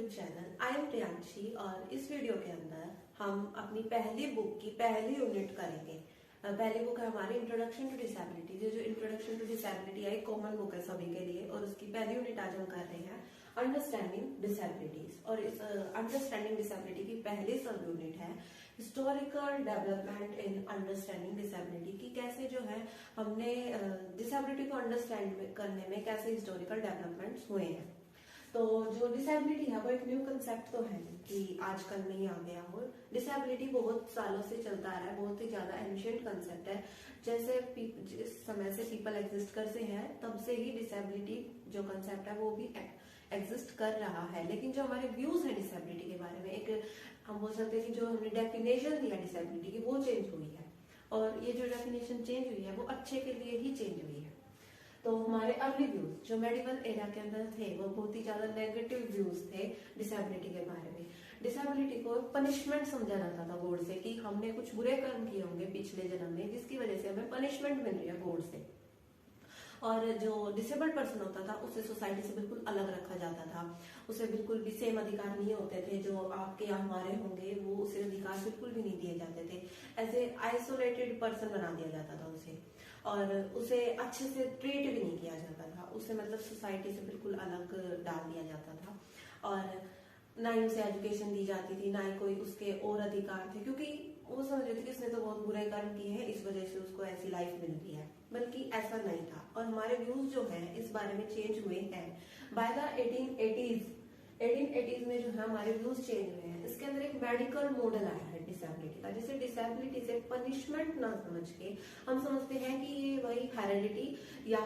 YouTube channel I am Priyanshi और इस video के अंदर हम अपनी पहली बुक की पहली यूनिट करेंगे। पहली बुक है हमारी इंट्रोडक्शन टू डिसेबिलिटी। जो इंट्रोडक्शन टू डिसेबिलिटी है एक कॉमन बुक है सभी के लिए और उसकी पहली यूनिट आज हम कर रहे हैं अंडरस्टैंडिंग डिसेबिलिटीज। और इस अंडरस्टैंडिंग डिसेबिलिटी की पहली सब यूनिट है historical development in understanding disability की कैसे जो है हमने डिसेबिलिटी को अंडरस्टैंड करने में कैसे हिस्टोरिकल डेवलपमेंट्स हुए हैं। तो जो डिसेबिलिटी है वो एक न्यू कंसेप्ट तो है नहीं कि आजकल नहीं आ गया हो। डिसेबिलिटी बहुत सालों से चलता आ रहा है, बहुत ही ज्यादा एंशिएंट कंसेप्ट है। जैसे जिस समय से पीपल एग्जिस्ट करते हैं तब से ही डिसेबिलिटी जो कंसेप्ट है वो भी एग्जिस्ट कर रहा है। लेकिन जो हमारे व्यूज है डिसेबिलिटी के बारे में, एक हम बोल सकते हैं कि जो हमने डेफिनेशन दिया डिसेबिलिटी की वो चेंज हुई है। और ये जो डेफिनेशन चेंज हुई है वो अच्छे के लिए ही चेंज हुई है। तो हमारे अर्ली व्यूज जो मेडिवल एरा के अंदर थे वो बहुत ही ज्यादा नेगेटिव व्यूज थे डिसेबिलिटी के बारे में। डिसेबिलिटी को पनिशमेंट समझा जाता था बोर्ड से कि हमने कुछ बुरे कर्म किए होंगे पिछले जन्म में जिसकी वजह से हमें पनिशमेंट मिल रही है बोर्ड से। और जो डिसेबल्ड पर्सन होता था उसे सोसाइटी से बिल्कुल अलग रखा जाता था। उसे बिल्कुल भी सेम अधिकार नहीं होते थे जो आपके या हमारे होंगे, वो उसे अधिकार बिल्कुल भी नहीं दिए जाते थे। ऐसे आइसोलेटेड पर्सन बना दिया जाता था उसे, और उसे अच्छे से ट्रीट भी नहीं किया जाता था। उसे मतलब सोसाइटी से बिल्कुल अलग डाल दिया जाता था। और ना ही उसे एजुकेशन दी जाती थी, ना ही कोई उसके और अधिकार थे, क्योंकि वो समझ रहे थे कि उसने तो बहुत बुरे कर्म किए हैं इस वजह से उसको ऐसी लाइफ मिल रही है। बल्कि ऐसा नहीं था। और हमारे व्यूज जो है इस बारे में चेंज हुए हैं बाय द 1880s में जो है हमारे व्यूज चेंज हुए हैं। इसके अंदर एक मेडिकल मॉडल आया है डिसेबिलिटी का, जिसे डिसेबिलिटी से पनिशमेंट ना समझ के हम समझते हैं कि ये वही हेरेडिटी या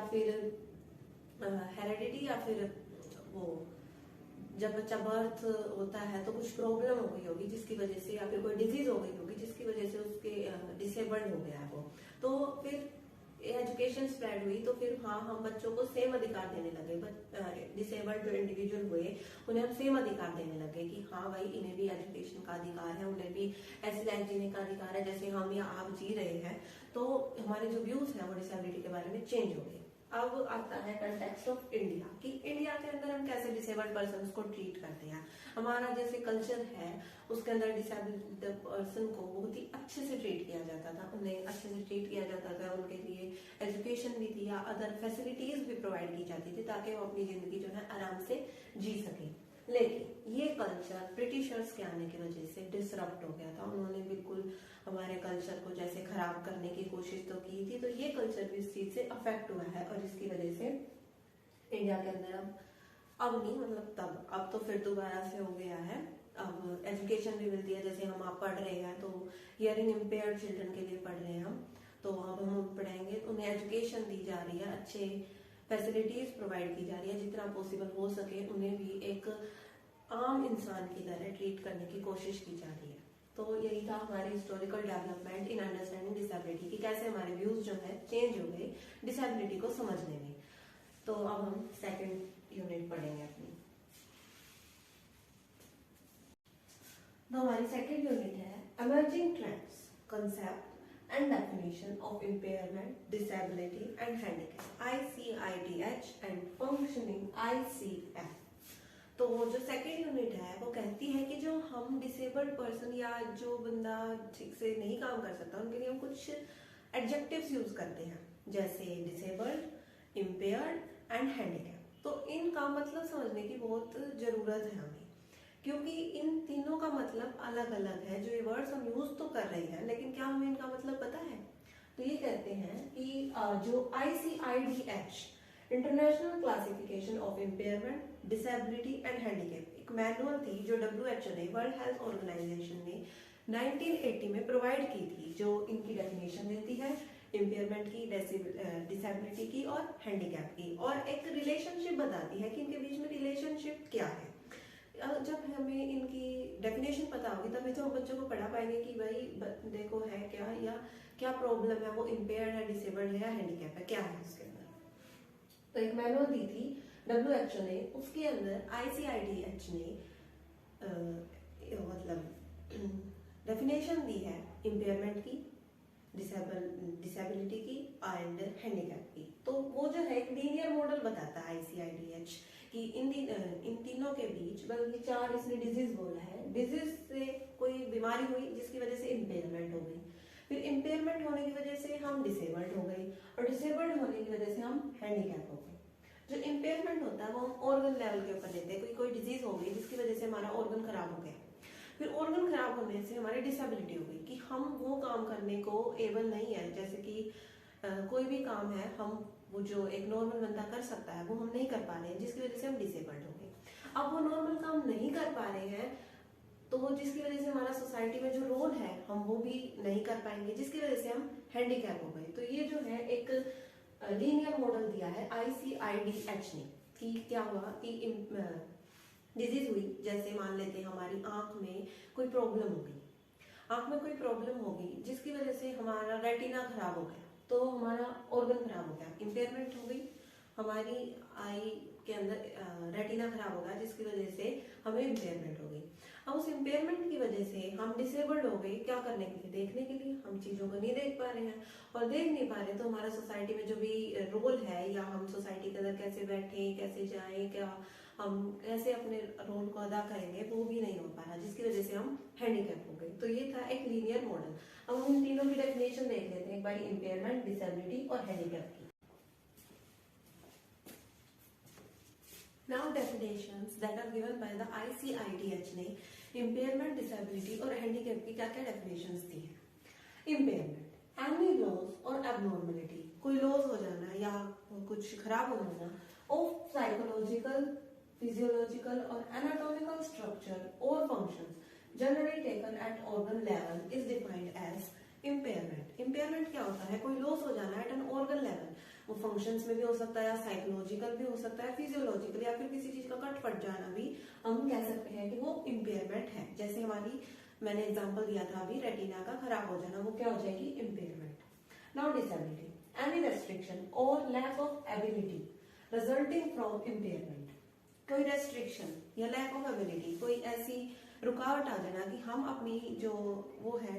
फिर वो जब बच्चा बर्थ होता है तो कुछ प्रॉब्लम हो गई होगी जिसकी वजह से, या फिर कोई डिजीज हो गई होगी जिसकी वजह से उसके डिसेबल्ड हो गया है वो। तो फिर एजुकेशन स्प्रेड हुई तो फिर हाँ हम बच्चों को सेम अधिकार देने लगे। डिसेबल्ड जो इंडिविजुअल हुए उन्हें हम सेम अधिकार देने लगे कि हाँ भाई इन्हें भी एजुकेशन का अधिकार है, उन्हें भी ऐसी लाइफ जीने का अधिकार है जैसे हम या आप जी रहे हैं। तो हमारे जो व्यूज हैं वो डिसेबिलिटी के बारे में चेंज हो गए। अब आता है कंटेक्स्ट ऑफ इंडिया कि इंडिया के अंदर हम कैसे डिसेबल्ड पर्सन को ट्रीट करते हैं। हमारा जैसे कल्चर है उसके अंदर डिसेबल्ड पर्सन को बहुत ही अच्छे से ट्रीट किया जाता था, उन्हें अच्छे से ट्रीट किया जाता था, उनके लिए एजुकेशन भी थी या अदर फैसिलिटीज भी प्रोवाइड की जाती थी ताकि वो अपनी जिंदगी जो है आराम से जी सके। लेकिन ये कल्चर ब्रिटिशर्स के आने की वजह से डिसरप्ट हो गया था। उन्होंने बिल्कुल हमारे कल्चर को जैसे खराब करने की कोशिश तो की थी, तो ये कल्चर भी इस चीज से अफेक्ट हुआ है। और इसकी वजह से इंडिया के अंदर अब नहीं मतलब तब, अब तो फिर दोबारा से हो गया है। अब एजुकेशन भी मिलती है, जैसे हम आप पढ़ रहे हैं तो हियरिंग इम्पेयर्ड चिल्ड्रन के लिए पढ़ रहे हैं हम, तो अब हम पढ़ेंगे उन्हें एजुकेशन दी जा रही है, अच्छे फैसिलिटीज प्रोवाइड की जा रही है, जितना पॉसिबल हो सके उन्हें भी एक आम इंसान की तरह ट्रीट करने की कोशिश की जा रही है। तो यही था हमारे historical development in understanding disability की कैसे हमारे व्यूज जो है चेंज हो गए डिसेबिलिटी को समझने में। तो अब हम सेकंड यूनिट पढ़ेंगे अपनी। तो हमारी सेकंड यूनिट है emerging trends, concept and definition of impairment, disability and handicap, ICIDH and functioning ICF। तो जो सेकेंड यूनिट है वो कहती है कि जो हम डिसेबल्ड पर्सन या जो बंदा ठीक से नहीं काम कर सकता उनके लिए हम कुछ एडजेक्टिव्स यूज करते हैं, जैसे डिसेबल्ड, इम्पेयर्ड एंड हैंडीकैप। तो इनका मतलब समझने की बहुत जरूरत है हमें, क्योंकि इन तीनों का मतलब अलग अलग है। जो ये वर्ड्स हम यूज तो कर रहे हैं लेकिन क्या हमें इनका मतलब पता है? तो ये कहते हैं कि जो ICIDH international classification of impairment, disability and handicap एक मैनुअल थी जो WHO ने, वर्ल्ड हेल्थ ऑर्गेनाइजेशन ने 1980 में प्रोवाइड की थी, जो इनकी डेफिनेशन देती है इम्पेयरमेंट की, डिसेबिलिटी की और हैंडीकैप की, और एक रिलेशनशिप बताती है कि इनके बीच में रिलेशनशिप क्या है। जब हमें इनकी डेफिनेशन पता होगी तभी तो हम बच्चों को पढ़ा पाएंगे कि भाई देखो है क्या, या क्या प्रॉब्लम है, वो इम्पेयर्ड है, डिसेबल्ड है या हैंडीकैप है, क्या है उसके अंदर। तो एक मैनुअल दी थी WHO ने, उसके अंदर ICIDH ने मतलब डेफिनेशन दी है इम्पेयरमेंट की, डिसेबिलिटी की एंड हैंडीकैप की। तो वो जो है एक लीनियर मॉडल बताता है ICIDH कि इन तीनों के बीच, बल्कि 4 इसने डिजीज बोला है, डिजीज से कोई बीमारी हुई जिसकी वजह से इम्पेयरमेंट हो गई, फिर इम्पेयरमेंट होने की वजह से हम डिसेबल्ड हो गए, और डिसेबल्ड होने की वजह से हम हैंडीकैप हो गए। जो इम्पेयरमेंट होता है वो हम ऑर्गन लेवल के ऊपर लेते हैं। कोई डिजीज हो गई जिसकी वजह से हमारा ऑर्गन खराब हो गया, फिर ऑर्गन खराब होने से हमारी डिसेबिलिटी हो गई कि हम वो काम करने को एबल नहीं है, जैसे कि कोई भी काम है हम वो जो एक नॉर्मल बंदा कर सकता है वो हम नहीं कर पा रहे हैं, जिसकी वजह से हम डिसेबल्ड हो गए। अब वो नॉर्मल काम नहीं कर पा रहे हैं तो जिसकी वजह से हमारा सोसाइटी में जो रोल है हम वो भी नहीं कर पाएंगे, जिसकी वजह से हम हैंडीकैप हो गए। तो ये जो है एक लीनियर मॉडल दिया है ICIDH ने कि क्या हुआ कि डिजीज हुई, जैसे मान लेते हैं हमारी आंख में कोई प्रॉब्लम हो गई, आंख में कोई प्रॉब्लम हो गई जिसकी वजह से हमारा रेटिना खराब हो गया, तो हमारा ऑर्गन खराब हो गया, इम्पेयरमेंट हो गई, हमारी आई के अंदर रेटिना खराब हो गया जिसकी वजह से हमें इम्पेयरमेंट हो गई। अब उस इम्पेयरमेंट की वजह से हम डिसेबल्ड हो गए, क्या करने के लिए? देखने के लिए। हम चीजों को नहीं देख पा रहे हैं, और देख नहीं पा रहे तो हमारा सोसाइटी में जो भी रोल है, या हम सोसाइटी के अंदर कैसे बैठे, कैसे जाए, क्या हम कैसे अपने रोल को अदा करेंगे, वो भी नहीं हो पा रहा, जिसकी वजह से हम हैंडीकैप हो गए। तो ये था एक लीनियर मॉडल। अब हम इन तीनों की डेफिनेशन देख लेते हैं एक बार, इम्पेयरमेंट, डिसेबिलिटी और हैंडीकैप की। Now definitions that are given by the ICIDH ने इम्पेयरमेंट, डिसेबिलिटी और हैंडीकैप की क्या क्या डेफिनेशंस दी है। इम्पेयरमेंट, एनी लॉस और एबनॉर्मलिटी, कोई लॉस हो जाना या कुछ खराब हो जाना ऑफ साइकोलॉजिकल, फिजियोलॉजिकल और एनाटॉमिकल स्ट्रक्चर और functions generally taken at organ level is defined as impairment. Impairment क्या होता है? कोई लॉस हो जाना एट एन ऑर्गन लेवल, वो फंक्शंस में भी हो सकता है, या साइकोलॉजिकल भी हो सकता है, फिजियोलॉजिकल, या फिर किसी चीज का कट पड़ जाना भी हम कह सकते हैं कि वो इम्पेयरमेंट है। जैसे हमारी, मैंने एग्जांपल दिया था अभी, रेटिना का खराब हो जाना, वो क्या हो जाएगी? Impairment. Now disability, any restriction और lack of ability resulting from impairment. कोई रेस्ट्रिक्शन या लैक ऑफ एबिलिटी, कोई ऐसी रुकावट आ जाना कि हम अपनी जो वो है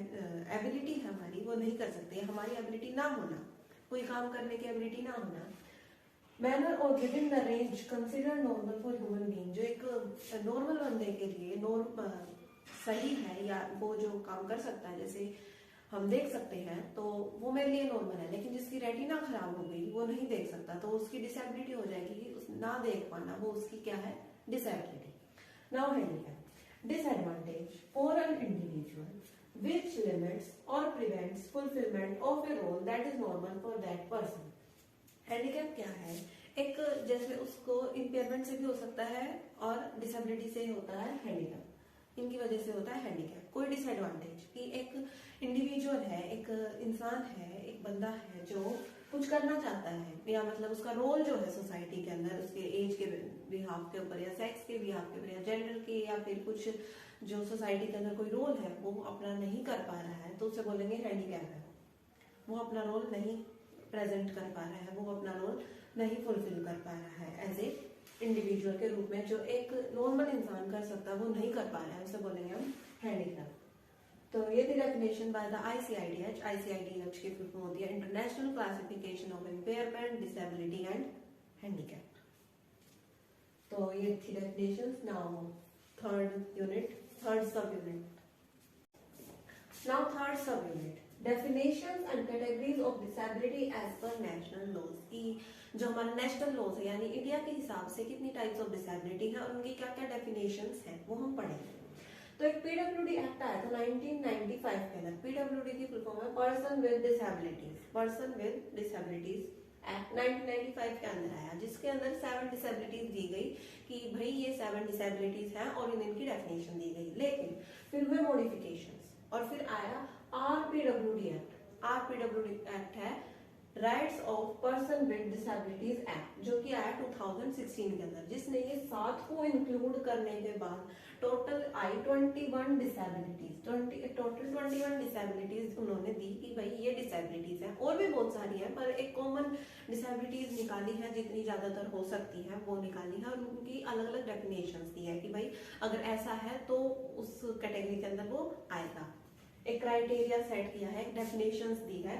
एबिलिटी है हमारी, वो नहीं कर सकते, हमारी एबिलिटी ना होना, कोई काम करने की एबिलिटी ना होना। मैनर और with in the range consider normal for human being, जो एक नॉर्मल बंदे के लिए सही है, या वो जो काम कर सकता है, जैसे हम देख सकते हैं तो वो मेरे लिए नॉर्मल है, लेकिन जिसकी रेटिना खराब हो गई वो नहीं देख सकता, तो उसकी डिसेबिलिटी हो जाएगी, ना देख पाना, वो उसकी क्या है? Disability. Now handicap, disadvantage for an individual which limits or prevents fulfillment of a role that is normal for that person. Handicap क्या है? एक, जैसे उसको इम्पेयरमेंट से भी हो सकता है और डिसेबिलिटी से होता है हैंडीकैप, इनकी वजह से होता है हैंडीकैप। कोई डिसएडवांटेज कि एक इंडिविजुअल है, एक इंसान है, एक बंदा है जो कुछ करना चाहता है, या मतलब उसका रोल जो है सोसाइटी के अंदर, उसके एज के बिहाफ के ऊपर, या सेक्स के बिहाफ के ऊपर, या जेंडर के, या फिर कुछ जो सोसाइटी के अंदर कोई रोल है वो अपना नहीं कर पा रहा है, तो उसे बोलेंगे हैंडीकैप है। वो अपना रोल नहीं प्रेजेंट कर पा रहा है, वो अपना रोल नहीं फुलफिल कर पा रहा है एज ए इंडिविजुअल के रूप में, जो एक नॉर्मल इंसान कर सकता है वो नहीं कर पा रहा है, उसे बोलेंगे हम हैंडीकैप। तो ये थी definition by the ICIDH। ICIDH की फुल फॉर्म होती है international classification of impairment, disability and handicap. तो ये थी definitions. Now third unit, third sub unit. Now third sub unit, definitions and categories of disability as per national laws, की जो हमारा national laws है, यानी इंडिया के हिसाब से कितनी टाइप्स ऑफ डिसेबिलिटी है और उनकी क्या क्या डेफिनेशंस हैं वो हम पढ़ेंगे। तो एक PWD एक्ट आया था 1995 के अंदर। PWD की फुल फॉर्म है person with disabilities, person with disabilities act 1995 के अंदर आया, जिसके अंदर 7 डिसेबिलिटीज दी गई कि भाई ये 7 डिसेबिलिटीज हैं और इनकी डेफिनेशन दी गई। लेकिन फिर हुए मॉडिफिकेशंस और फिर आया RPWD एक्ट। RPWD एक्ट है rights of person with disabilities act, जो कि आया 2016 के अंदर, जिसने ये 7 को इंक्लूड करने के बाद total I 21 disabilities, total 21 disabilities उन्होंने दी कि भाई ये डिसेबिलिटीज हैं, और भी बहुत सारी हैं पर एक कॉमन डिसेबिलिटीज निकाली है, जितनी ज्यादातर हो सकती है वो निकाली है, और उनकी अलग अलग डेफिनेशंस दी है कि भाई अगर ऐसा है तो उस कैटेगरी के अंदर वो आएगा। एक क्राइटेरिया सेट किया है, डेफिनेशंस दी है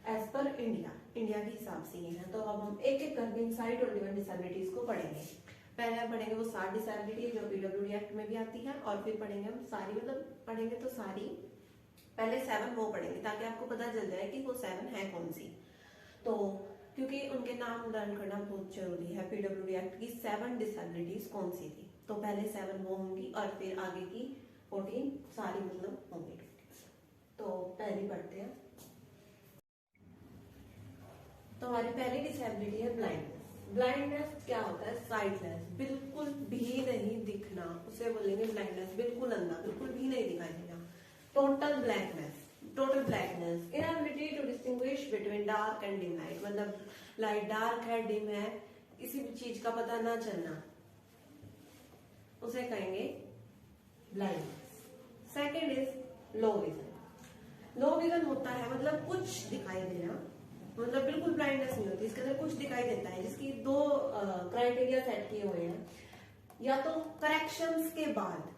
एज पर इंडिया के हिसाब से ये है। तो अब हम एक एक करके इनसाइड 21 डिसेबिलिटीज को पढ़ेंगे। पहले पढ़ेंगे वो 60 डिसेबिलिटी जो पीडब्ल्यूडी एक्ट में भी आती है, और फिर पढ़ेंगे हम सारी, मतलब पढ़ेंगे तो सारी, पहले 7 वो पढ़ेंगे ताकि आपको पता चल जाए कि वो 7 है कौन सी। तो क्योंकि उनके नाम लर्न करना बहुत जरूरी है, पीडब्ल्यूडी एक्ट की 7 डिसेबिलिटीज कौन सी थी, तो पहले 7 वो होंगी और फिर आगे की 14 सारी मतलब होंगी। तो पहली पढ़ते हैं। तो हमारी पहली डिसेबिलिटी है ब्लाइंडनेस। ब्लाइंडनेस क्या होता है? साइटलेस, बिल्कुल भी नहीं दिखना, उसे बोलेंगे ब्लाइंडनेस। बिल्कुल अंधा, बिल्कुल भी नहीं दिखाई देना। Total blackness, total blackness, inability to distinguish between dark and dim light, मतलब लाइट डार्क है, डिम है, किसी भी चीज का पता ना चलना, उसे कहेंगे blindness. Second is low vision. Low vision होता है मतलब कुछ दिखाई देना, मतलब बिल्कुल ब्लाइंडनेस नहीं होती, इसके अंदर कुछ दिखाई देता है, जिसकी 2 क्राइटेरिया सेट किए हुए हैं। या तो करेक्शंस के बाद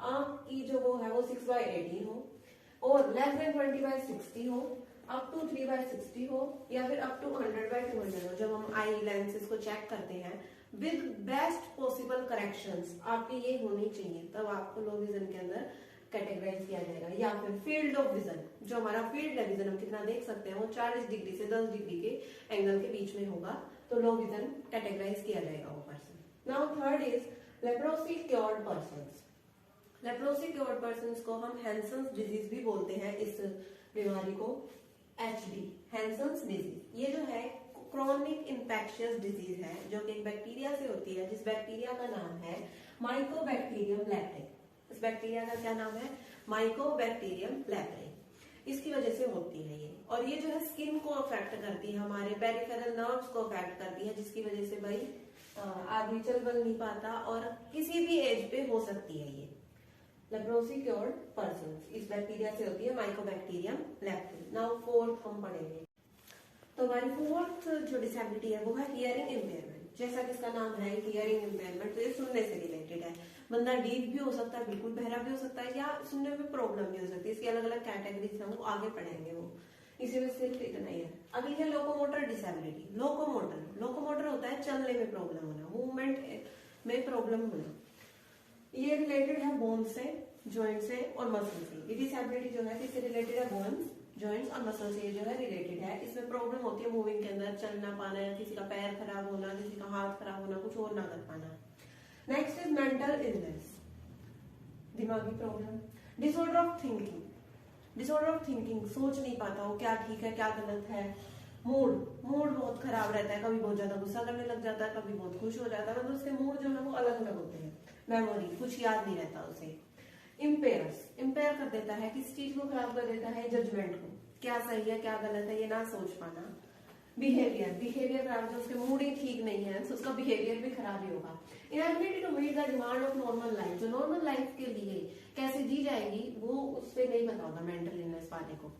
आंख की जो वो है वो 6/18 हो, और लेस देन 20/60 हो, अप टू 3/60 हो, या फिर अप टू 100/200 हो। जब हम आई लेंसेज को चेक करते हैं विद बेस्ट पॉसिबल करेक्शंस आपके ये होनी चाहिए, तब आपको लो विजन के अंदर कैटेगराइज किया जाएगा। या फिर फील्ड ऑफ विजन, जो हमारा फील्ड है विजन हम कितना देख सकते हैं, वो 40 डिग्री से 10 डिग्री के एंगल के बीच में होगा, तो लो विजन कैटेगराइज किया जाएगा वो person. Now third is leprosy cured persons. Leprosy cured persons को हम हैंसन्स डिजीज भी बोलते हैं, इस बीमारी को HD, हैंसन्स डिजीज। ये जो है क्रोनिक इन्फेक्शियस डिजीज है, जो कि एक बैक्टीरिया से होती है, जिस बैक्टीरिया का नाम है माइकोबैक्टीरियम लेप्रे। इस बैक्टीरिया का क्या नाम है? Mycobacterium leprae. इसकी वजह से होती है ये, और ये जो है स्किन को अफेक्ट करती है, हमारे पेरिफेरल नर्व्स को अफेक्ट करती है, जिसकी वजह से भाई आदमी चल बल नहीं पाता, और किसी भी एज पे हो सकती है ये। लेप्रोसी क्योर्ड पर्सन्स इस बैक्टीरिया से होती है, माइकोबैक्टीरियम लेप्रे। नाउ फोर्थ हम पढ़ेंगे। तो हमारी फोर्थ जो डिसेबिलिटी है वो है हियरिंग इम्पेयरमेंट। जैसा कि इसका नाम है हियरिंग इम्पेयरमेंट, तो ये सुनने से रिलेटेड है। बंदा डीफ भी हो सकता है, बिल्कुल बहरा भी हो सकता है, या सुनने में प्रॉब्लम भी हो सकती है। इसकी अलग अलग कैटेगरीज हम आगे पढ़ेंगे वो, इसी में सिर्फ इतना ही है। अगली है लोकोमोटर डिसेबिलिटी। लोकोमोटर होता है चलने में प्रॉब्लम होना, मूवमेंट में प्रॉब्लम होना। ये रिलेटेड है बोन से, जॉइंट से और मसल से। ये डिसेबिलिटी जो है किससे रिलेटेड है? बोन्स, जॉइंट्स और मसल से जो है रिलेटेड है। इसमें प्रॉब्लम होती है मूविंग के अंदर, चल ना पाना, या किसी का पैर खराब होना, किसी का हाथ खराब होना, कुछ और ना कर पाना। नेक्स्ट इज मेंटल इलनेस, दिमागी problem. Disorder of thinking, disorder of thinking, सोच नहीं पाता हो क्या ठीक है क्या गलत है। मूड बहुत खराब रहता है, कभी बहुत ज्यादा गुस्सा करने लग जाता है, कभी बहुत खुश हो जाता है, मतलब उसके मूड जो है वो अलग अलग होते हैं। मेमोरी, कुछ याद नहीं रहता उसे। इंपेयर कर देता है, किस चीज को खराब कर देता है? जजमेंट को, क्या सही है क्या गलत है ये ना सोच पाना। बिहेवियर खराब, जो उसके मूड ही ठीक नहीं है तो उसका बिहेवियर भी खराब ही होगा। Inability to meet the demand of normal life, जो नॉर्मल लाइफ के लिए कैसे जी जाएगी वो उस पर नहीं पता होगा मेंटल इलनेस वाले को।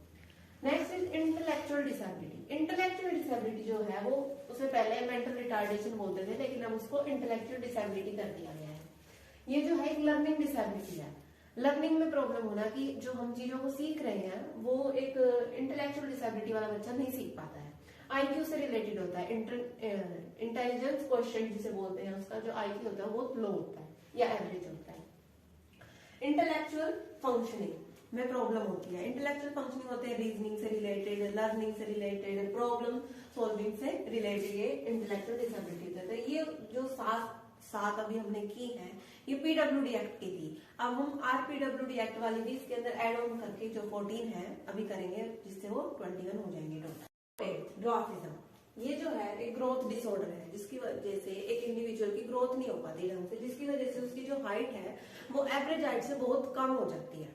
Next is intellectual disability. Intellectual disability जो है वो उसे पहले मेंटल रिटार्डेशन बोलते थे, लेकिन अब उसको इंटेलेक्चुअल डिसेबिलिटी कर दिया गया है। ये जो है एक लर्निंग डिसेबिलिटी है। लर्निंग में प्रॉब्लम होना कि जो हम चीजों को सीख रहे हैं वो एक इंटेलेक्चुअल डिसेबिलिटी वाला बच्चा नहीं सीख पाता है। IQ से रिलेटेड होता है, इंटेलिजेंस क्वेश्चन जिसे बोलते हैं, उसका जो IQ होता है वो लो होता है या एवरेज होता है। इंटेलेक्चुअल फंक्शनिंग में प्रॉब्लम होती है। इंटेलेक्चुअल फंक्शनिंग होते हैं रीजनिंग से रिलेटेड, लर्निंग से रिलेटेड, प्रॉब्लम सॉल्विंग से रिलेटेड, ये इंटेलेक्चुअल डिसेबिलिटी होता है। ये जो सात अभी हमने की है ये PWD एक्ट की थी। अब हम RPWD एक्ट वाली भी इसके अंदर एड ऑन करके जो 14 है अभी करेंगे, जिससे वो 21 हो जाएंगे टोटल। ड्वार्फिज्म, ये जो है एक ग्रोथ डिसऑर्डर है, जिसकी वजह से एक इंडिविजुअल की ग्रोथ नहीं हो पाती ढंग से, जिसकी वजह से उसकी जो हाइट है वो एवरेज हाइट से बहुत कम हो जाती है।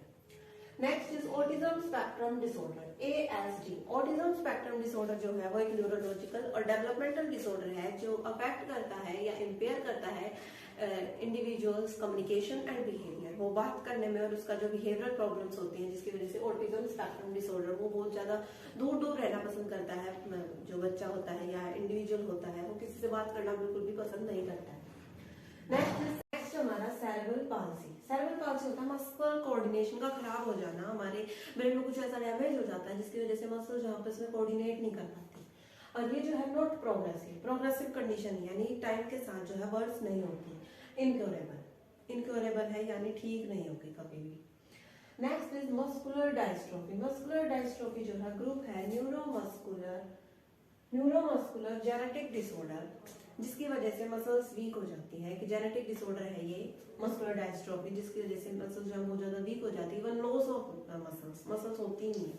Next is autism spectrum disorder, ASD। Autism spectrum disorder जो है वो एक न्यूरोलॉजिकल और डेवलपमेंटल डिसऑर्डर है, जो अफेक्ट करता है या इम्पेयर करता है इंडिविजुअल्स कम्युनिकेशन एंड बिहेवियर, वो बात करने में, और उसका जो बिहेवियरल प्रॉब्लम्स होती हैं, जिसकी वजह से ऑटिज्म स्पेक्ट्रम डिसऑर्डर वो बहुत ज्यादा दूर रहना पसंद करता है। जो बच्चा होता है या इंडिविजुअल होता है वो किसी से बात करना बिल्कुल भी पसंद नहीं करता है। नेक्स्ट हमारा सेरेब्रल पाल्सी। सेरेब्रल पाल्सी होता है मस्कुलर कोऑर्डिनेशन का खराब हो जाना, हमारे ब्रेन में कुछ ऐसा डैमेज हो जाता है जिसकी वजह से मसल जो आपस में कोऑर्डिनेट नहीं कर पाती। और ये जो है नॉट प्रोग्रेसिव, प्रोग्रेसिव कंडीशन यानी टाइम के साथ जो है वर्स नहीं होती, इनक्योरेबल, इनक्योरेबल है यानी ठीक नहीं होगी कभी भी। Next is muscular dystrophy. Muscular dystrophy जो है ग्रुप है न्यूरोमस्कुलर जेनेटिक डिसऑर्डर, जिसकी वजह से मसल्स वीक हो जाती है। कि जेनेटिक डिसऑर्डर है ये मस्कुलर डायस्ट्रोफी, जिसकी वजह से मसल्स जो बहुत ज्यादा वीक हो जाती है। इवन लॉस ऑफ मसल्स होती नहीं है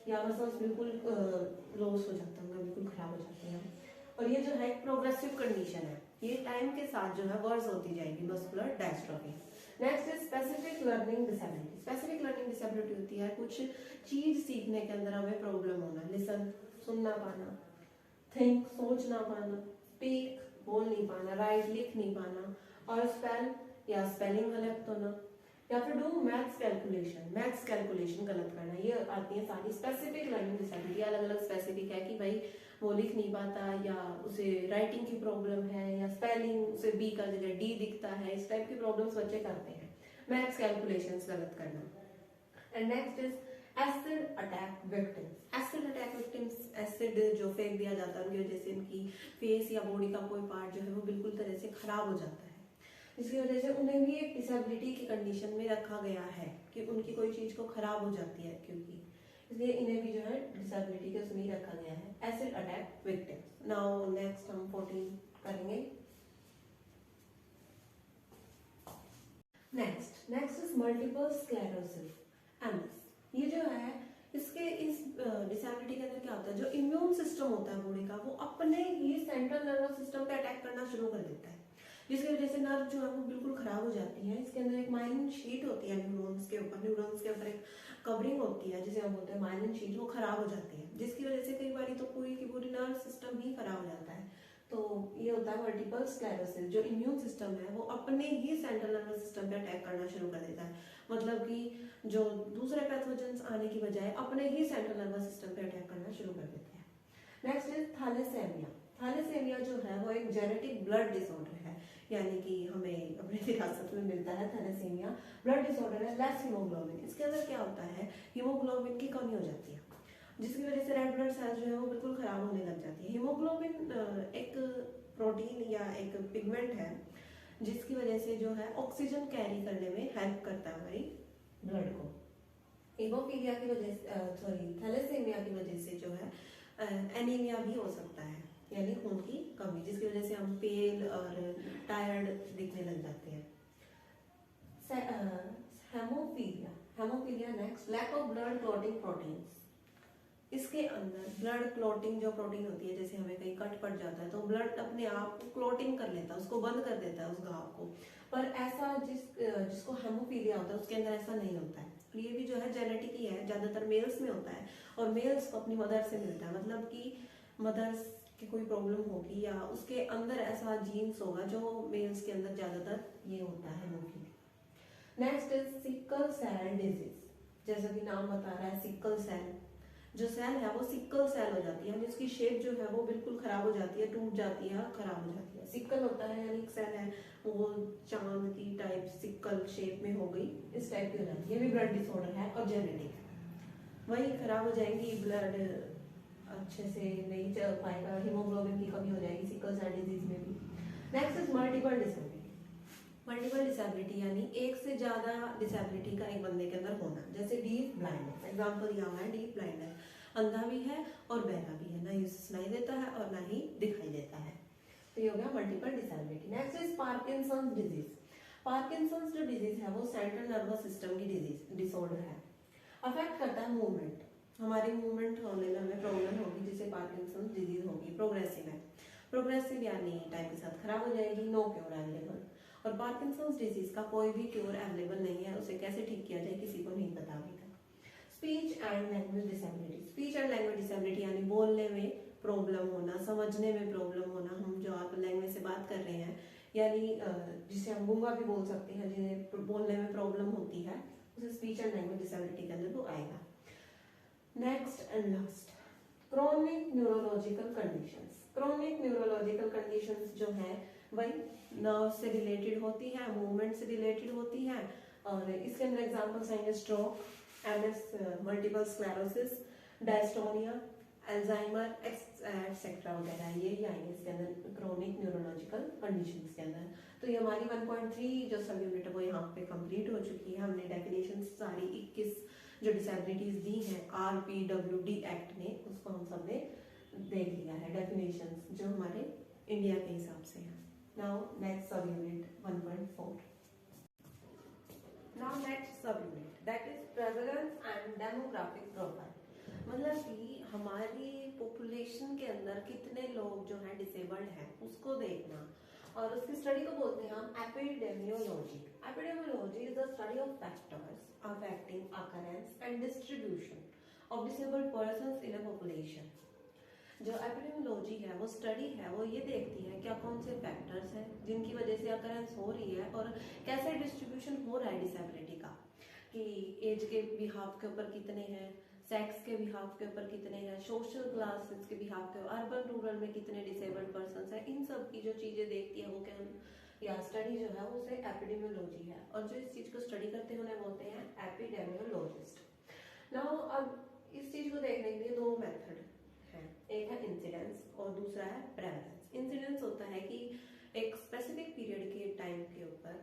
या मसल्स बिल्कुल लॉस हो जाता है, बिल्कुल खराब हो जाती है। और ये जो है एक प्रोग्रेसिव कंडीशन है, ये टाइम के साथ जो है वर्स होती जाएगी muscular dystrophy. Next is specific learning disability. Specific learning disability होती है कुछ चीज सीखने के अंदर हमें प्रॉब्लम होना, लिसन सुनना पाना, थिंक सोच ना पाना, स्पीक बोल नहीं पाना, राइट लिख नहीं पाना, और स्पेल या स्पेलिंग गलत होना, या फिर डू मैथ्स कैलकुलेशन गलत करना। ये आती है सारी स्पेसिफिक लर्निंग डिसेबिलिटी। अलग अलग स्पेसिफिक है कि भाई वो लिख नहीं पाता, या उसे राइटिंग की प्रॉब्लम है, या स्पेलिंग उसे बी का जगह डी दिखता है, इस टाइप की प्रॉब्लम्स बच्चे करते हैं, मैथ्स कैलकुलेशंस गलत करना। And next is acid attack victims. Acid attack victims, acid जो फेंक दिया जाता है उनकी वजह से उनकी फेस या बॉडी का कोई पार्ट जो है वो बिल्कुल तरह से खराब हो जाता है, इसकी वजह से उन्हें भी एक डिसेबिलिटी की कंडीशन में रखा गया है कि उनकी कोई चीज को खराब हो जाती है, क्योंकि इसलिए इन्हें भी जो है डिसेबिलिटी के उसमें ही रखा गया है, acid attack victims. Now next हम 14 करेंगे। Next is multiple sclerosis, MS. ये जो है इसके इस डिसेबिलिटी के अंदर क्या होता है, जो इम्यून सिस्टम होता है बॉडी का वो अपने ही सेंट्रल नर्वस सिस्टम पे अटैक करना शुरू कर देता है, जिसकी वजह से नर्व जो है वो बिल्कुल खराब हो जाती है। इसके अंदर एक माइलिन शीट होती है न्यूरॉन्स के ऊपर एक कवरिंग होती है जिसे हम बोलते हैं माइलिन शीट, वो खराब हो जाती है, जिसकी वजह से कई बार तो पूरी की पूरी नर्व सिस्टम ही खराब हो जाता है। तो ये होता है मल्टीपल स्क्लेरोसिस, जो इम्यून सिस्टम है वो अपने ही सेंट्रल नर्वस सिस्टम पे अटैक करना शुरू कर देता है, मतलब कि जो दूसरे पैथोजेंस आने की बजाय अपने ही सेंट्रल नर्वस सिस्टम पे अटैक करना शुरू कर देते हैं। Next is thalassaemia. थैलेसेमिया जो है वो एक जेनेटिक ब्लड डिसऑर्डर है, यानी कि हमें अपने विरासत में मिलता है थैलेसेमिया, ब्लड डिसऑर्डर है, लेस हीमोग्लोबिन। इसके अंदर क्या होता है, हीमोग्लोबिन की कमी हो जाती है, जिसकी वजह से रेड ब्लड सेल्स जो है वो बिल्कुल खराब होने लग जाती है। हीमोग्लोबिन एक प्रोटीन या एक पिगमेंट है जिसकी वजह से जो है ऑक्सीजन कैरी करने में हेल्प करता है हमारी ब्लड को। हीमोफीलिया की वजह थैलेसेमिया की वजह से जो है एनीमिया भी हो सकता है, यानी खून की कमी, जिसकी वजह से हम पेल और टायर्ड दिखने लग जाते हैं। Haemophilia next, lack of blood clotting proteins. इसके अंदर ब्लड क्लॉटिंग जो प्रोटीन होती है, जैसे हमें कहीं कट पड़ जाता है तो ब्लड अपने आप क्लॉटिंग कर लेता है, उसको बंद कर देता है उस घाव को, पर ऐसा जिसको हेमोफीलिया होता है उसके अंदर ऐसा नहीं होता है। ये भी जो है जेनेटिक ही है, ज्यादातर मेल्स में होता है और मेल्स को अपनी मदर से मिलता है, मतलब कि मदर्स की कोई प्रॉब्लम होगी या उसके अंदर ऐसा जीन्स होगा जो मेल्स के अंदर ज्यादातर ये होता है haemophilia. Next is sickle cell disease, जैसा कि नाम बता रहा है सिकल सेल, जो सेल है वो सिकल सेल हो जाती है, यानी उसकी शेप जो है वो बिल्कुल खराब हो जाती है, टूट जाती है, खराब हो जाती है। सिकल होता है यानी एक सेल है वो चांद की टाइप सिकल शेप में हो गई, इस टाइप की हो जाती है। ये भी ब्लड डिसऑर्डर है और जेनेटिक है, वही खराब हो जाएंगी, ब्लड अच्छे से नहीं चल पाएगा, हीमोग्लोबिन की कमी हो जाएगी सिकल सेल डिजीज में भी। Next is multiple disability. Multiple disability यानी एक से ज्यादा डिसेबिलिटी का एक बंदे के अंदर होना, जैसे डीप ब्लाइंडनेस, एग्जांपल दिया हुआ है डीप ब्लाइंडनेस, अंधा भी है और बहरा भी है, ना ही सुनाई देता है और ना ही दिखाई देता है, तो ये हो गया multiple disability. Next is Parkinson's disease. Parkinson's जो डिजीज है वो सेंट्रल नर्वस सिस्टम की डिजीज डिसऑर्डर है, अफेक्ट करता है मूवमेंट, हमारी मूवमेंट होने में हमें प्रॉब्लम होगी, जिसे पार्किंसंस डिजीज होगी। प्रोग्रेसिव है, प्रोग्रेसिव यानी टाइम के साथ खराब हो जाएगी, नो क्योर अवेलेबल, और पार्किंसंस डिजीज का कोई भी क्योर अवेलेबल नहीं है, उसे कैसे ठीक किया जाए किसी को नहीं पता अभी तक। Speech and language disability. Speech and language disability यानी बोलने में प्रॉब्लम होना, समझने में प्रॉब्लम होना, हम जो आप लैंग्वेज से बात कर रहे हैं, यानी जिसे हम गूंगा भी बोल सकते हैं, जिन्हें बोलने में प्रॉब्लम होती है, उसे स्पीच एंड लैंग्वेज डिसेबिलिटी के अंदर वो आएगा। Next and last, chronic neurological conditions. Chronic neurological conditions जो है वही नर्व से रिलेटेड होती है, मूवमेंट से रिलेटेड होती है। और इसके अंदर एग्जांपल्स आएंगे stroke, MS, multiple sclerosis, dystonia, Alzheimer etcetera वगैरह, ये ही आएंगे इसके अंदर क्रोनिक न्यूरोलॉजिकल कंडीशंस के अंदर। तो ये हमारी 1.3 जो सब यूनिट है वो यहाँ पे कंप्लीट हो चुकी है। हमने डेफिनेशन सारी 21 जो डिसेबिलिटीज दी हैं RPWD एक्ट ने, उसको हम सब ने देख लिया है, डेफिनेशंस जो हमारे इंडिया के हिसाब से है। नाउ नेक्स्ट सब यूनिट 1.4। नाउ नेक्स्ट सब unit that is prevalence and demographic profile. मतलब कि हमारी पॉपुलेशन के अंदर कितने लोग जो हैं डिसेबल्ड हैं उसको देखना, और उसकी स्टडी को बोलते हैं हम epidemiology. Epidemiology is the study of factors affecting occurrence and distribution of disabled persons in a population. जो एपिडेमियोलॉजी है वो स्टडी है, वो ये देखती है क्या कौन से फैक्टर्स हैं जिनकी वजह से अकरेंस हो रही है और कैसे डिस्ट्रीब्यूशन हो रहा है डिसेबिलिटी का, कि एज के बिहाफ के ऊपर कितने हैं, सेक्स के बिहाफ के ऊपर कितने हैं, सोशल क्लासेस के बिहाफ के, अर्बन रूरल में कितने डिसेबल्ड पर्सन्स हैं। इन सब की जो चीजें देखती है वो क्या या स्टडी जो है उसे एपिडेमियोलॉजी है, और जो इस चीज को स्टडी करते हैं उन्हें बोलते हैं एपिडेमियोलॉजिस्ट। नाउ अब इस चीज को देखने के लिए दो मेथड है, एक है इंसिडेंस और दूसरा है प्रेवलेंस। इंसिडेंस होता है कि एक स्पेसिफिक पीरियड के टाइम के ऊपर,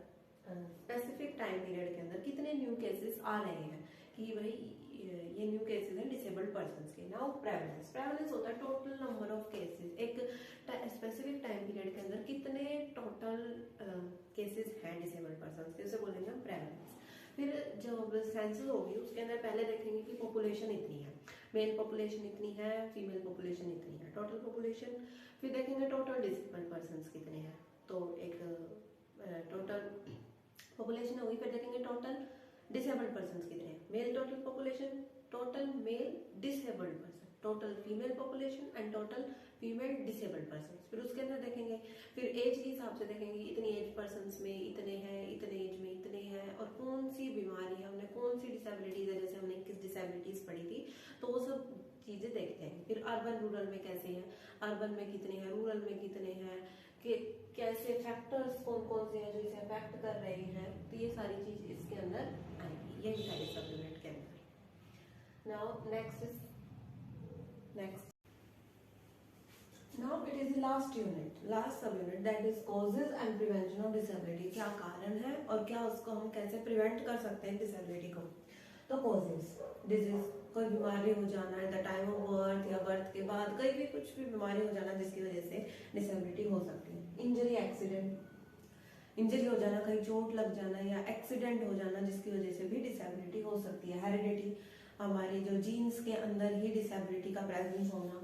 स्पेसिफिक टाइम पीरियड के अंदर कितने न्यू केसेस आ रहे हैं, कि भाई ये न्यू केसेस हैं डिसेबल्ड पर्संस के। नाउ प्रेवलेंस, प्रेवलेंस होता है टोटल नंबर ऑफ केसेस, एक स्पेसिफिक टाइम पीरियड के अंदर कितने टोटल केसेस हैं डिसेबल्ड पर्संस के, उसे बोलेंगे हम प्रेवलेंस। फिर जब सेंसस होगी उसके अंदर पहले देखेंगे कि पॉपुलेशन इतनी है, मेल पॉपुलेशन इतनी है, फीमेल पॉपुलेशन इतनी है, टोटल पॉपुलेशन। फिर देखेंगे टोटल डिसेबल्ड पर्संस कितने हैं, तो एक टोटल पॉपुलेशन होगी। फिर देखेंगे टोटल डिसेबल्ड पर्संस कितने हैं, male total population, total male disabled person, total female population and total female disabled person. फिर उसके अंदर देखेंगे, फिर एज के हिसाब से देखेंगे इतनी एज पर्सन्स में इतने हैं, इतने एज में इतने हैं, और कौन सी बीमारी है, हमने कौन सी डिसेबिलिटीज है, जैसे हमने किस डिसेबिलिटीज पढ़ी थी, तो वो सब चीजें देखते हैं। फिर अर्बन रूरल में कैसे हैं, अर्बन में कितने हैं, रूरल में कितने हैं, कि कैसे फैक्टर्स कौन कौन से हैं जो इसे अफेक्ट कर रहे हैं, तो ये सारी चीज इसके अंदर आएंगी, यही सारी सब यूनिट के अंदर। Now next is next Now it is the last unit, last sub unit, that is causes and prevention of disability। क्या कारण है और क्या उसको हम कैसे प्रिवेंट कर सकते हैं डिसेबिलिटी को। तो causes, डिजीज, कोई बीमारी हो जाना at the time of birth या बर्थ के बाद, कहीं भी कुछ भी बीमारी हो जाना जिसकी वजह से डिसेबिलिटी हो सकती है। इंजरी, एक्सीडेंट, इंजरी हो जाना, कहीं चोट लग जाना या एक्सीडेंट हो जाना जिसकी वजह से भी डिसेबिलिटी हो सकती है। हेरिडिटी, हमारे जो जीन्स के अंदर ही डिसेबिलिटी का प्रेजेंस होना।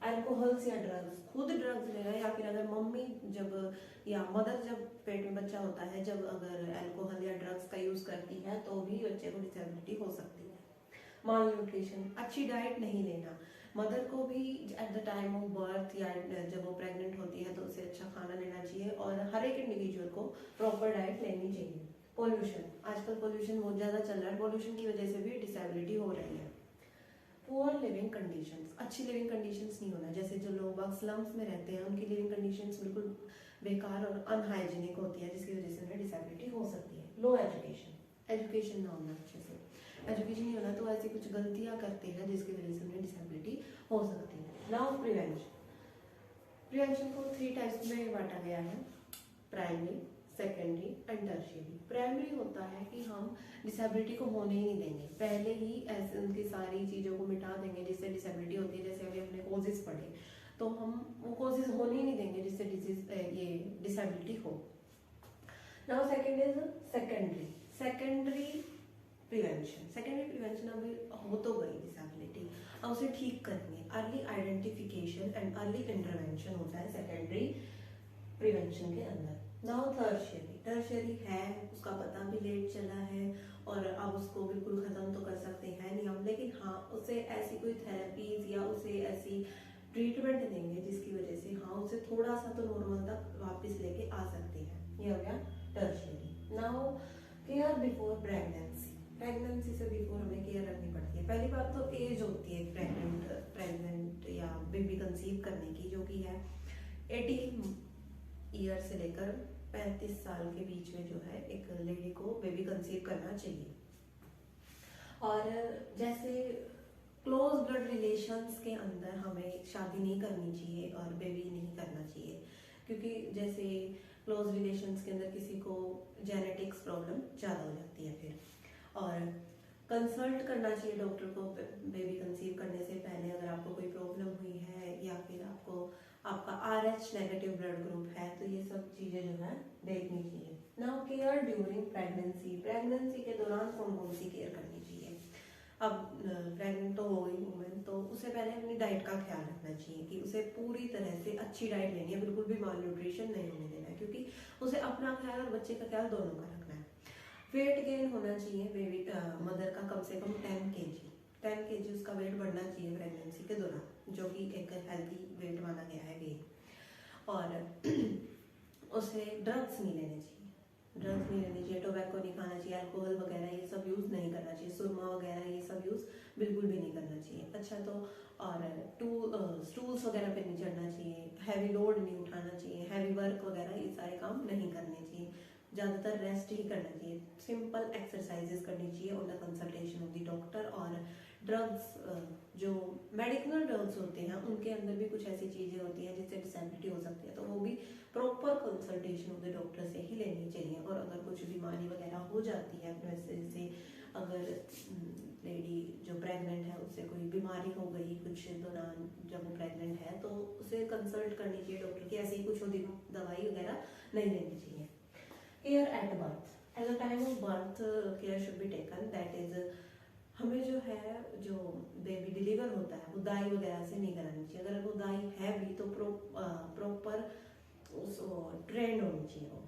अल्कोहल्स या ड्रग्स, खुद ड्रग्स लेना, या फिर अगर मम्मी जब या मदर जब पेट में बच्चा होता है जब अगर अल्कोहल या ड्रग्स का यूज करती है तो भी बच्चे को डिसेबिलिटी हो सकती है। माल न्यूट्रिशन, अच्छी डाइट नहीं लेना, मदर को भी at the time of birth या जब वो प्रेग्नेंट होती है तो उसे अच्छा खाना लेना चाहिए, और हर एक इंडिविजुअल को प्रॉपर डाइट लेनी चाहिए। पोल्यूशन, आजकल पोल्यूशन बहुत ज्यादा चल रहा है, पोल्यूशन की वजह से भी डिसेबिलिटी हो रही है। पुअर लिविंग कंडीशंस, अच्छी लिविंग कंडीशंस नहीं होना, जैसे जो लोग स्लम्स में रहते हैं उनकी लिविंग कंडीशंस बिल्कुल बेकार और अनहाइजीनिक होती है जिसकी वजह से उन्हें डिसेबिलिटी हो सकती है। लो एजुकेशन, एजुकेशन ना होना, अच्छे से एजुकेशन नहीं होना तो ऐसी कुछ गलतियां करते हैं जिसकी वजह से उन्हें डिसेबिलिटी हो सकती है। नाउ प्रिवेंशन, प्रिवेंशन को 3 टाइप्स में बांटा गया है, primary, secondary and tertiary. Primary होता है कि हम डिसेबिलिटी को होने ही नहीं देंगे, पहले ही ऐसे उनकी सारी चीज़ों को मिटा देंगे जिससे डिसेबिलिटी होती है, जैसे अभी हमने कोजेस पढ़े, तो हम वो कोजेस होने ही नहीं देंगे जिससे ये डिसेबिलिटी हो। Now second is secondary, secondary prevention. Secondary prevention अभी हो तो गई डिसेबिलिटी, अब उसे ठीक करेंगे। Early identification and early intervention होता है सेकेंडरी प्रिवेंशन के अंदर। नाउ टर्शियरी, टर्शियरी है उसका पता भी लेट चला है और अब उसको बिल्कुल खत्म तो कर सकते हैं नहीं हम, लेकिन हाँ उसे ऐसी कोई थेरेपीज या उसे ऐसी ट्रीटमेंट देंगे जिसकी वजह से हाँ उसे थोड़ा सा तो नॉर्मल तक वापस लेके आ सकते हैं। ये हो गया tertiary. Now care before pregnancy, pregnancy से बिफोर हमें केयर रखनी पड़ती है। पहली बात तो एज होती है प्रेग्नेंट या बेबी कंसीव करने की, जो कि है ईयर से लेकर 35 साल के बीच में जो है एक लेडी को बेबी कंसीव करना चाहिए। और जैसे क्लोज ब्लड रिलेशंस के अंदर हमें शादी नहीं करनी चाहिए और बेबी नहीं करना चाहिए, क्योंकि जैसे क्लोज रिलेशंस के अंदर किसी को जेनेटिक्स प्रॉब्लम ज़्यादा हो जाती है फिर। और कंसल्ट करना चाहिए डॉक्टर को बेबी कंसीव करने से पहले अगर आपको कोई प्रॉब्लम हुई है या फिर आपका RH नेगेटिव ब्लड ग्रुप है, तो ये सब चीज़ें जो है देखनी चाहिए। नाउ केयर ड्यूरिंग प्रेगनेंसी के दौरान कौन कौन सी केयर करनी चाहिए। अब प्रेग्नेंट तो हो गई वुमेन, तो उससे पहले अपनी डाइट का ख्याल रखना चाहिए कि उसे पूरी तरह से अच्छी डाइट लेनी है, बिल्कुल भी माल न्यूट्रिशन नहीं होने देना है, क्योंकि उसे अपना ख्याल और बच्चे का ख्याल दोनों का रखना है। वेट गेन होना चाहिए बेबी मदर का कम से कम 10 kg उसका वेट बढ़ना चाहिए प्रेगनेंसी के दौरान, जो कि एक हेल्दी वेट माना गया है गेन। और उसे ड्रग्स नहीं लेने चाहिए, टोबैको नहीं खाना चाहिए, अल्कोहल वगैरह ये सब यूज़ नहीं करना चाहिए, सुरमा वगैरह ये सब यूज़ बिल्कुल भी नहीं करना चाहिए। अच्छा, तो और स्टूल्स वगैरह पे नहीं चढ़ना चाहिए, हैवी लोड नहीं उठाना चाहिए, हैवी वर्क वगैरह ये सारे काम नहीं करने चाहिए, ज़्यादातर रेस्ट ही करना चाहिए, सिंपल एक्सरसाइजेस करनी चाहिए on the consultation of the doctor. और ड्रग्स, जो मेडिकल ड्रग्स होते हैं उनके अंदर भी कुछ ऐसी चीज़ें होती हैं जिससे डिसेबिलिटी हो सकती है, तो वो भी proper consultation of the doctor से ही लेनी चाहिए। और अगर कुछ बीमारी वगैरह हो जाती है, जैसे अगर लेडी जो प्रेग्नेंट है उससे कोई बीमारी हो गई कुछ दौरान जब वो प्रेग्नेंट है, तो उसे कंसल्ट करनी चाहिए डॉक्टर की, ऐसे ही कुछ दवाई वगैरह नहीं लेनी चाहिए। Care at birth, at the time of birth care should be taken, that is हमें जो है जो बेबी डिलीवर होता है वो दाई वगैरह से नहीं करानी चाहिए। अगर वो दाई है भी तो प्रॉपर उस ट्रेंड होनी चाहिए। वो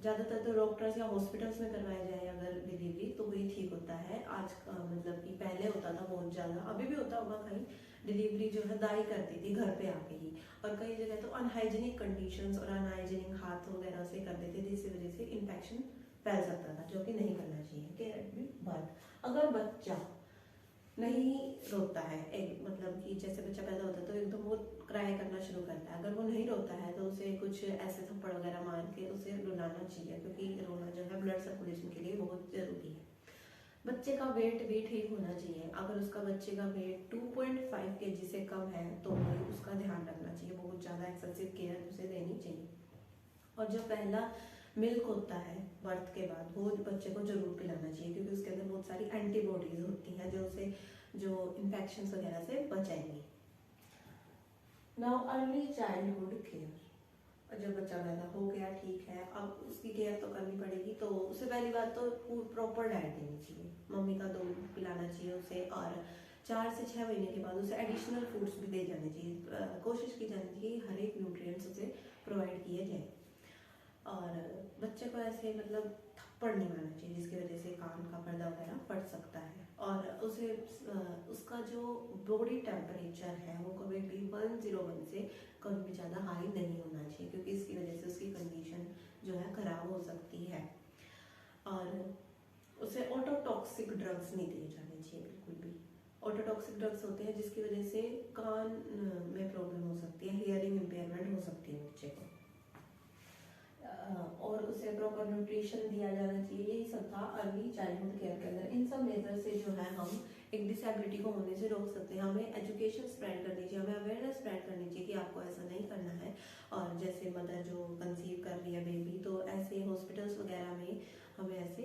ज़्यादातर तो डॉक्टर्स या हॉस्पिटल्स में करवाया जाए अगर डिलीवरी, तो वही ठीक होता है। आज मतलब कि पहले होता था बहुत ज़्यादा, अभी भी होता होगा कहीं, डिलीवरी जो है दाई करती थी घर पे आके ही, और कई जगह तो अनहाइजीनिक कंडीशंस और अनहाइजीनिक हाथ वगैरह से कर देते थे, जिसकी वजह से इन्फेक्शन फैल सकता था, जो कि नहीं करना चाहिए। केयर एट बर्थ, अगर बच्चा नहीं रोता है, एक मतलब कि जैसे बच्चा पैदा होता है तो एकदम वो क्राई करना शुरू करता है, अगर वो नहीं रोता है तो उसे कुछ ऐसे थप्पड़ वगैरह मार के उसे रुलाना चाहिए, क्योंकि रोना जो है ब्लड सर्कुलेशन के लिए बहुत जरूरी है। बच्चे का वेट भी ठीक होना चाहिए, अगर उसका बच्चे का वेट 2.5 kg से कम है तो उसका ध्यान रखना चाहिए, बहुत ज़्यादा एक्सेसिव केयर उसे देनी चाहिए। और जो पहला मिल्क होता है बर्थ के बाद वो बच्चे को जरूर पिलाना चाहिए, क्योंकि उसके अंदर बहुत सारी एंटीबॉडीज होती हैं जो उसे जो इन्फेक्शन वगैरह से बचाएंगी। नाउ अर्ली चाइल्डहुड केयर, जब बच्चा पैदा हो गया ठीक है, अब उसकी केयर तो करनी पड़ेगी, तो उसे पहली बात तो प्रॉपर डाइट देनी चाहिए, मम्मी का दूध पिलाना चाहिए उसे, और 4 से 6 महीने के बाद उसे एडिशनल फूड्स भी दे जाने चाहिए, कोशिश की जानी चाहिए हर एक न्यूट्रिएंट्स उसे प्रोवाइड किए जाए। और बच्चे को ऐसे मतलब थप्पड़ नहीं मारना चाहिए जिसकी वजह से कान का पर्दा वगैरह फट सकता है। और उसे उसका जो बॉडी टेम्परेचर है वो कभी भी 101 से कभी भी ज़्यादा हाई नहीं होना चाहिए, क्योंकि इसकी वजह से उसकी कंडीशन जो है खराब हो सकती है। और उसे ऑटोटॉक्सिक ड्रग्स नहीं दिए जाने चाहिए बिल्कुल भी। ऑटोटॉक्सिक ड्रग्स होते हैं जिसकी वजह से कान में प्रॉब्लम हो सकती है, हियरिंग इम्पेयरमेंट हो सकती है बच्चे को। और उसे प्रॉपर न्यूट्रिशन दिया जाना चाहिए। यही सब था अर्ली चाइल्डहुड केयर के अंदर। इन सब मेजर से जो है हम एक डिसेबिलिटी को होने से रोक सकते हैं। हमें एजुकेशन स्प्रेड करनी चाहिए, हमें अवेयरनेस स्प्रेड करनी चाहिए कि आपको ऐसा नहीं करना है। और जैसे मदर जो कंसीव कर रही है बेबी, तो ऐसे हॉस्पिटल्स वगैरह में हमें ऐसे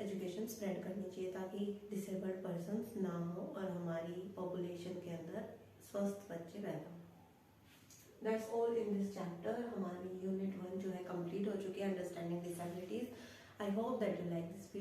एजुकेशन स्प्रेड करनी चाहिए ताकि डिसेबल्ड पर्सन्स ना हो और हमारी पॉपुलेशन के अंदर स्वस्थ बच्चे पैदा हो। That's all in this chapter. हमारी यूनिट 1 जो है कंप्लीट हो चुकी है, understanding disabilities. I hope that you like this video.